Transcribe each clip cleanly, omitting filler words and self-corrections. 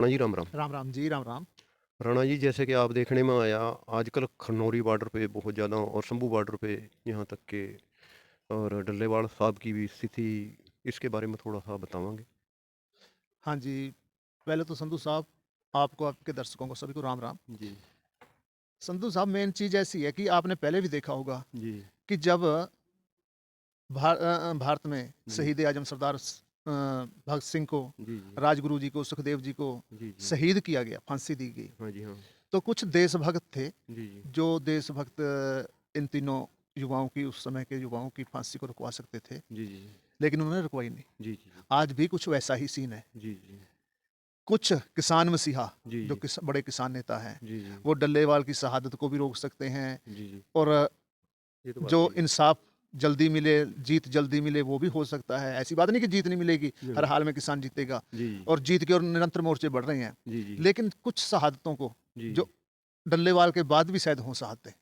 राणा जी राम राम। राम राम जी, राम राम। राणा जी जैसे कि आप देखने में आया आजकल खनौरी बॉर्डर पे बहुत ज़्यादा और शंभू बॉर्डर पे यहाँ तक के और डल्लेवाल साहब की भी स्थिति इसके बारे में थोड़ा सा बतावांगे। हाँ जी, पहले तो संधू साहब, आपको, आपके दर्शकों को सभी को राम राम। जी संधू साहब, मेन चीज़ ऐसी है कि आपने पहले भी देखा होगा जी कि जब भारत में जी शहीद आजम सरदार भगत सिंह को, जी जी राजगुरु जी को, सुखदेव जी को जी जी शहीद किया गया, फांसी दी गई, हाँ जी हाँ तो कुछ देशभक्त थे जी जी जो देशभक्त इन तीनों युवाओं की, उस समय के युवाओं की फांसी को रुकवा सकते थे, जी जी लेकिन उन्होंने रुकवाई नहीं। जी जी आज भी कुछ वैसा ही सीन है। जी जी कुछ किसान मसीहा जी जो जी बड़े किसान नेता हैं, जी जी वो डल्लेवाल की शहादत को भी रोक सकते हैं, जी जी और ये तो बात जो सही है। इंसाफ जल्दी मिले, जीत जल्दी मिले, वो भी हो सकता है। ऐसी बात नहीं कि जीत नहीं मिलेगी, जी हर हाल में किसान जीतेगा, जी और जीत के और निरंतर मोर्चे बढ़ रहे हैं। जी जी लेकिन कुछ शहादतों को, जी जो डल्लेवाल के बाद भी शायद हों शहादतें,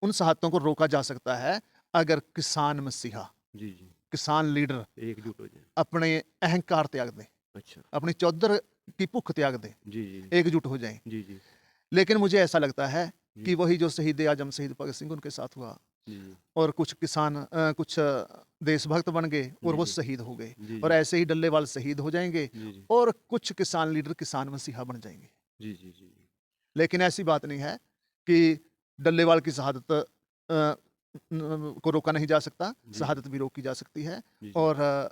उन शहादतों को रोका जा सकता है अगर किसान मसीहा, जी जी किसान लीडर एकजुट हो जाए। अपने अहंकार त्याग दें, अच्छा। अपनी चौधर की भुख त्याग दें, जी जी एकजुट हो जाएं। जी जी लेकिन मुझे ऐसा लगता है जी कि वही जो शहीद आजम शहीद भगत सिंह उनके साथ हुआ, जी जी और कुछ किसान कुछ देशभक्त बन गए और जी वो जी शहीद हो गए, जी और जी ऐसे ही डल्लेवाल शहीद हो जाएंगे, जी जी और कुछ किसान लीडर किसान मसीहा बन जाएंगे। जी जी जी लेकिन ऐसी बात नहीं है कि डल्लेवाल की शहादत को रोका नहीं जा सकता, जी जी शहादत भी रोकी जा सकती है, जी जी और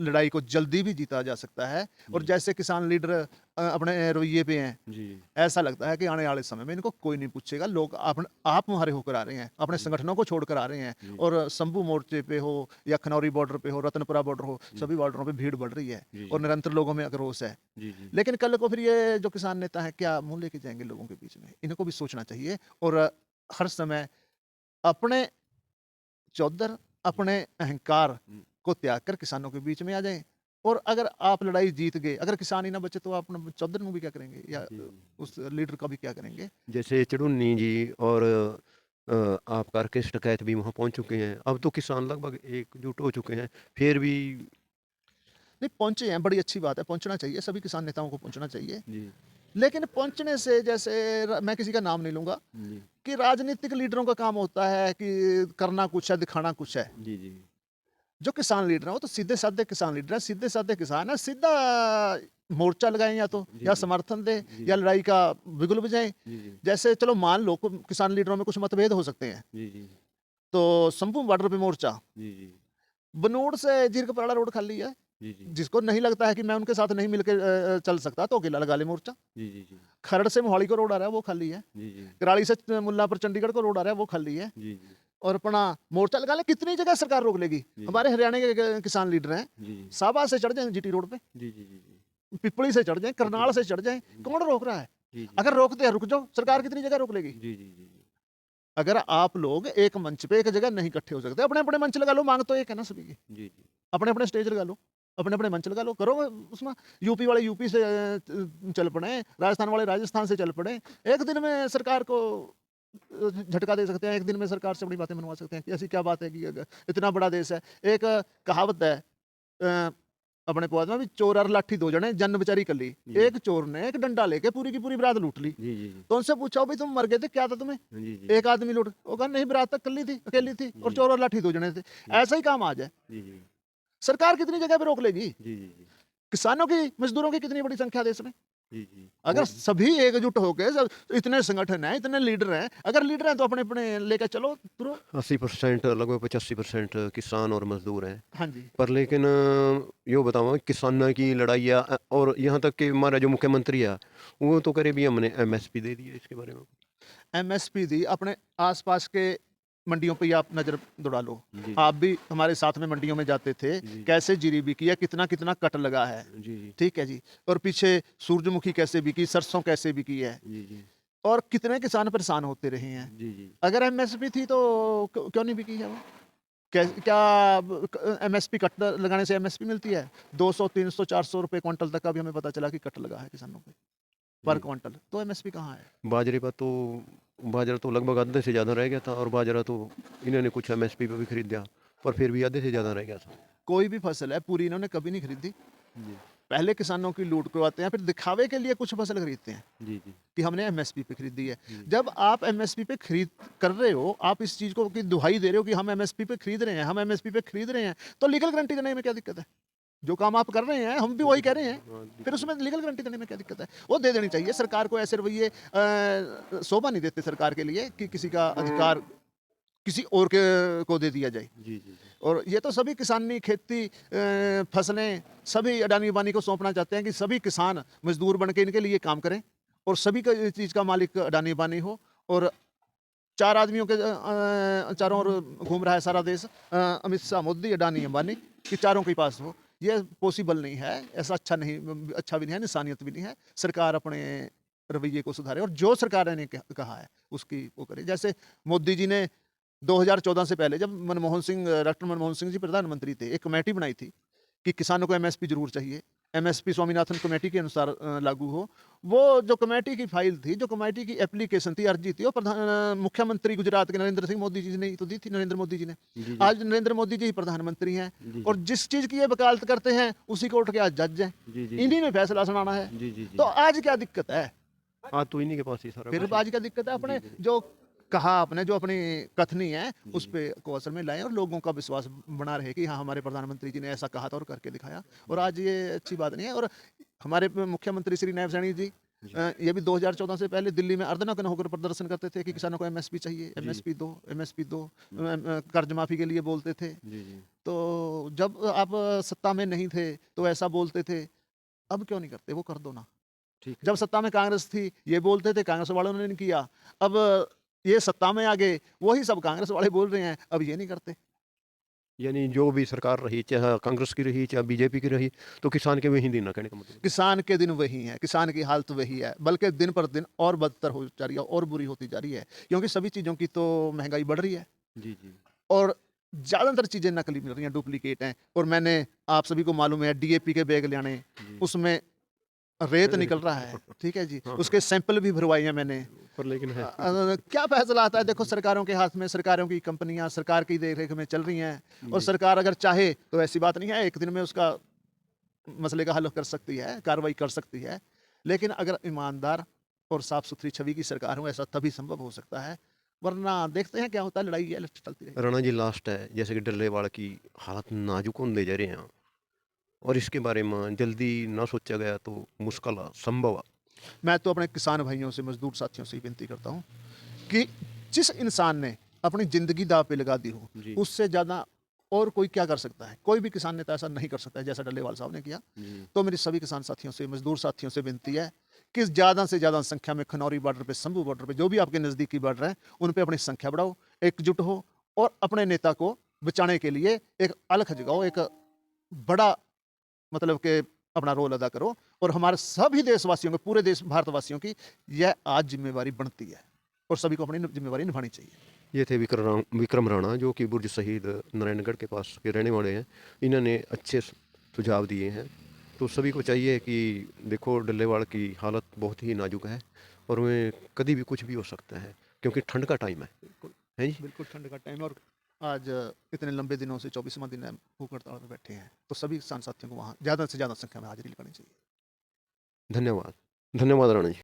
लड़ाई को जल्दी भी जीता जा सकता है। और जी जैसे किसान लीडर अपने रवैये पे हैं, जी ऐसा लगता है कि आने वाले समय में इनको कोई नहीं पूछेगा, लोग आप मुहारे होकर आ रहे हैं, अपने जी संगठनों को छोड़कर आ रहे हैं, जी और शंभू मोर्चे पे हो या खनौरी बॉर्डर पे हो, रतनपुरा बॉर्डर हो, जी सभी बॉर्डरों पे भीड़ बढ़ रही है, जी और जी निरंतर लोगों में आक्रोश है। जी जी लेकिन कल को फिर ये जो किसान नेता है, क्या मुंह लेके जाएंगे लोगों के बीच में? इनको भी सोचना चाहिए, और हर समय अपने चौधर, अपने अहंकार हम्म, को त्याग कर किसानों के बीच में आ जाएं। और अगर आप लड़ाई जीत गए, अगर किसान ही ना बचे, तो आप अपने चौधर में भी क्या करेंगे, या जी उस लीडर का भी क्या करेंगे? जैसे चढ़ुन्नी जी और आपका राकेश टिकैत भी वहाँ पहुँच चुके हैं। अब तो किसान लगभग एकजुट हो चुके हैं। फिर भी नहीं, पहुंचे हैं, बड़ी अच्छी बात है, पहुंचना चाहिए, सभी किसान नेताओं को पहुंचना चाहिए। जी लेकिन पहुंचने से, जैसे मैं किसी का नाम नहीं लूंगा, जी कि राजनीतिक लीडरों का काम होता है कि करना कुछ है, दिखाना कुछ है। जी जी जो किसान लीडर है, वो तो सीधे साधे किसान लीडर है, सीधे साधे किसान है, सीधा मोर्चा लगाएं, या तो जी या जी समर्थन दें, जी या लड़ाई का बिगुल बजाएं। जी जी जैसे चलो मान लो किसान लीडरों में कुछ मतभेद हो सकते हैं, जी जी तो शंभू बॉर्डर पे मोर्चा, जी जी बनूड़ से जीरकपराड़ा रोड खाली है, जी जी जिसको नहीं लगता है कि मैं उनके साथ नहीं मिलकर चल सकता, तो अकेला लगा ले मोर्चा। जी जी जी खरड़ से मोहाली को रोड आ रहा है, वो खाली है। जी जी कराड़ी से मुल्लापुर चंडीगढ़ को रोड आ रहा है, वो खाली है। जी जी और अपना मोर्चा लगा ले, कितनी जगह सरकार रोक लेगी? जी हमारे हरियाणा के किसान लीडर हैं, जी साबा से चढ़ जाए जीटी रोड पे, जी जी जी जी पिपली से चढ़ जाए, करनाल से चढ़ जाए, जी कौन रोक रहा है? जी जी अगर रोकते हैं, रुक जाओ, सरकार कितनी जगह रोक लेगी? जी जी जी अगर आप लोग एक मंच पे एक जगह नहीं इकट्ठे हो सकते, अपने अपने मंच लगा लो, मांग तो एक है ना सभी की, जी जी अपने अपने स्टेज लगा लो, अपने अपने मंच लगा लो, करो उसमें। यूपी वाले यूपी से चल पड़े, राजस्थान वाले राजस्थान से चल पड़े, एक दिन में सरकार को झटका दे सकते हैं, एक दिन में सरकार से बड़ी बातें मनवा सकते हैं। कि ऐसी क्या बात है कि इतना बड़ा देश है। एक कहावत है अपने पौध में भी, चोर और लाठी दो जने, जन बेचारी कली। जी एक चोर ने एक डंडा लेके पूरी की पूरी बारात लूट ली, जी जी जी तो उनसे पूछा, भाई तुम मर गए थे, क्या था तुम्हें? जी जी एक आदमी लूट, वो कहा नहीं, बारात तक कली थी, अकेली थी, और जी चोर और लाठी दो जने थे। जी ऐसा ही काम आज है, जी जी सरकार कितनी जगह पे रोक लेगी? जी जी जी किसानों की, मजदूरों की कितनी बड़ी संख्या देश में। जी जी अगर बहुत सभी एकजुट होकर, इतने संगठन हैं, इतने लीडर हैं, अगर लीडर हैं तो अपने अपने लेकर चलो तुरो। 80% लगभग 85% किसान और मजदूर हैं। हाँ जी। पर लेकिन यो बताओ किसानों की लड़ाई और यहाँ तक कि हमारा जो मुख्यमंत्री है वो तो करे भी हमने एमएसपी दे दी है इसके बारे में। एमएसपी दी, अपने आसपास के मंडियों पे ही आप नजर दौड़ा लो। जी जी आप भी हमारे साथ में मंडियों में जाते थे, जी कैसे जीरी बिकी है, कितना कितना कट लगा है। जी जी ठीक है जी। और पीछे सूरजमुखी कैसे बिकी, सरसों कैसे बिकी है, जी जी और कितने किसान परेशान होते रहे हैं। जी जी अगर एमएसपी थी तो क्यों नहीं बिकी है वो? क्या एमएसपी कट लगाने से एमएसपी मिलती है? 200 300 400 रुपए क्विंटल तक का भी हमें पता चला कि कट लगा है किसानों पे पर जी क्विंटल, तो एमएसपी कहाँ है? बाजरे का तो बाजरा तो लगभग आधे से ज़्यादा रह गया था और बाजरा तो इन्होंने कुछ एमएसपी पे भी खरीद दिया पर फिर भी आधे से ज़्यादा रह गया था। कोई भी फसल है पूरी इन्होंने कभी नहीं खरीदी। जी पहले किसानों की लूट करवाते हैं, फिर दिखावे के लिए कुछ फसल खरीदते हैं जी, जी। कि हमने एमएसपी पे खरीदी है। जी। जब आप एमएसपी पे खरीद कर रहे हो, आप इस चीज़ को की दुहाई दे रहे हो कि हम एमएसपी पे खरीद रहे हैं, हम एमएसपी पे खरीद रहे हैं, तो लीगल गारंटी देने में क्या दिक्कत है? जो काम आप कर रहे हैं, हम भी वही कह रहे हैं, हाँ, फिर दिक्कत उसमें लीगल गारंटी देने में क्या दिक्कत है? वो दे देनी चाहिए। सरकार को ऐसे रवैये शोभा नहीं देते सरकार के लिए कि किसी का अधिकार किसी और के को दे दिया जाए। जी, जी, जी। और ये तो सभी किसानी, खेती, फसलें सभी अडानी-अम्बानी को सौंपना चाहते हैं कि सभी किसान मज़दूर बन के इनके लिए काम करें और सभी का इस चीज़ का मालिक अडानी-अम्बानी हो और 4 आदमियों के चारों ओर घूम रहा है सारा देश, अमित शाह, मोदी, अडानी, अंबानी कि चारों के पास हो। ये पॉसिबल नहीं है, ऐसा अच्छा भी नहीं है, इंसानियत भी नहीं है। सरकार अपने रवैये को सुधारे और जो सरकार ने कहा है उसकी वो करे। जैसे मोदी जी ने 2014 से पहले जब डॉक्टर मनमोहन सिंह जी प्रधानमंत्री थे, एक कमेटी बनाई थी कि किसानों को एमएसपी ज़रूर चाहिए। एमएसपी स्वामीनाथन कमेटी के अनुसार लागू हो। वो जो कमेटी की फाइल थी, जो कमेटी की एप्लीकेशन थी, अर्जी थी, वो मुख्यमंत्री गुजरात के नरेंद्र सिंह मोदी जी ने ही तो दी थी, नरेंद्र मोदी जी ने। जी, जी। आज नरेंद्र मोदी जी ही प्रधानमंत्री हैं जी, जी। और जिस चीज़ की ये वकालत करते हैं, उसी कोर्ट के आज जज हैं। जी, जी, जी। इन्हीं में फैसला सुनाना है। जी, जी, जी। तो आज क्या दिक्कत है? हाँ, तो इन्हीं के पास ही सारा फिर कुछ है। आज क्या दिक्कत है? अपने जी, जी। जो कहा आपने, जो अपनी कथनी है, जी, उस जी। पे को असल में लाएँ और लोगों का विश्वास बना रहे कि हाँ, हमारे प्रधानमंत्री जी ने ऐसा कहा था और करके दिखाया। और आज ये अच्छी बात नहीं है। और हमारे मुख्यमंत्री श्री नायब सैनी जी जी। ये भी 2014 से पहले दिल्ली में अर्धनग्न होकर प्रदर्शन करते थे कि किसानों को एमएसपी चाहिए, जी। एमएसपी दो, एमएसपी दो। कर्ज माफी के लिए बोलते थे। जी, जी। तो जब आप सत्ता में नहीं थे, तो ऐसा बोलते थे। अब क्यों नहीं करते? वो कर दो ना। ठीक है। जब सत्ता में कांग्रेस थी, ये बोलते थे, कांग्रेस वालों ने नहीं किया। अब ये सत्ता में आ गए, वही सब कांग्रेस वाले बोल रहे हैं, अब ये नहीं करते। यानी जो भी सरकार रही, चाहे कांग्रेस की रही, चाहे बीजेपी की रही, तो किसान के वही दिन ना, कहने का मतलब। किसान के दिन वही हैं, किसान की हालत वही है, बल्कि दिन पर दिन और बदतर हो जा रही है और बुरी होती जा रही है, क्योंकि सभी चीज़ों की तो महँगाई बढ़ रही है जी, जी। और ज़्यादातर चीज़ें नकली मिल रही हैं, डुप्लीकेट हैं। और मैंने आप सभी को मालूम है डीएपी के बैग ले आने, जी। उसमें रेत निकल रहा है, ठीक है जी? हाँ, हाँ। उसके सैंपल भी भरवाए हैं मैंने। पर लेकिन है। क्या फैसला आता है? देखो, सरकारों के हाथ में, सरकारों की कंपनियां सरकार की देख-रेख में चल रही हैं और जी। सरकार अगर चाहे तो ऐसी बात नहीं है, एक दिन में उसका मसले का हल कर सकती है, कार्रवाई कर सकती है। लेकिन अगर ईमानदार और साफ-सुथरी छवि की सरकार हो, ऐसा तभी संभव हो सकता है। वरना देखते हैं क्या होता है, लड़ाई है, चलती रहेगी। राणा जी, लास्ट है, जैसे कि डल्लेवाड़ की हालत नाजुक होंदे जा रहे हैं और इसके बारे में जल्दी ना सोचा गया तो मुश्किल आ, संभव आ। मैं तो अपने किसान भाइयों से, मजदूर साथियों से ही विनती करता हूँ कि जिस इंसान ने अपनी ज़िंदगी दाँव पे लगा दी हो, जी। उससे ज़्यादा और कोई क्या कर सकता है? कोई भी किसान नेता ऐसा नहीं कर सकता है जैसा डल्लेवाल साहब ने किया। जी। तो मेरी सभी किसान साथियों से, मजदूर साथियों से विनती है कि ज़्यादा से ज़्यादा संख्या में खनौरी बॉर्डर पे, शंभू बॉर्डर पे, जो भी आपके नज़दीकी बॉर्डर हैं, उन पे अपनी संख्या बढ़ाओ, एकजुट हो और अपने नेता को बचाने के लिए एक अलख जगाओ, एक बड़ा मतलब कि अपना रोल अदा करो। और हमारे सभी देशवासियों को, पूरे देश भारतवासियों की यह आज ज़िम्मेवारी बनती है और सभी को अपनी ज़िम्मेवारी निभानी चाहिए। ये थे विक्रम राणा, जो कि बुर्ज शहीद नारायणगढ़ के पास के रहने वाले हैं। इन्होंने अच्छे सुझाव दिए हैं। तो सभी को चाहिए कि देखो, डल्लेवाड़ की हालत बहुत ही नाजुक है और उन्हें कभी भी कुछ भी हो सकता है, क्योंकि ठंड का टाइम बिल्कुल, है जी। बिल्कुल ठंड का टाइम है और आज इतने लंबे दिनों से 24वां दिन है, भूख हड़ताल पे बैठे हैं। तो सभी किसान साथियों को वहाँ ज़्यादा से ज़्यादा संख्या में हाज़िरी लगानी चाहिए। धन्यवाद। धन्यवाद राणा जी।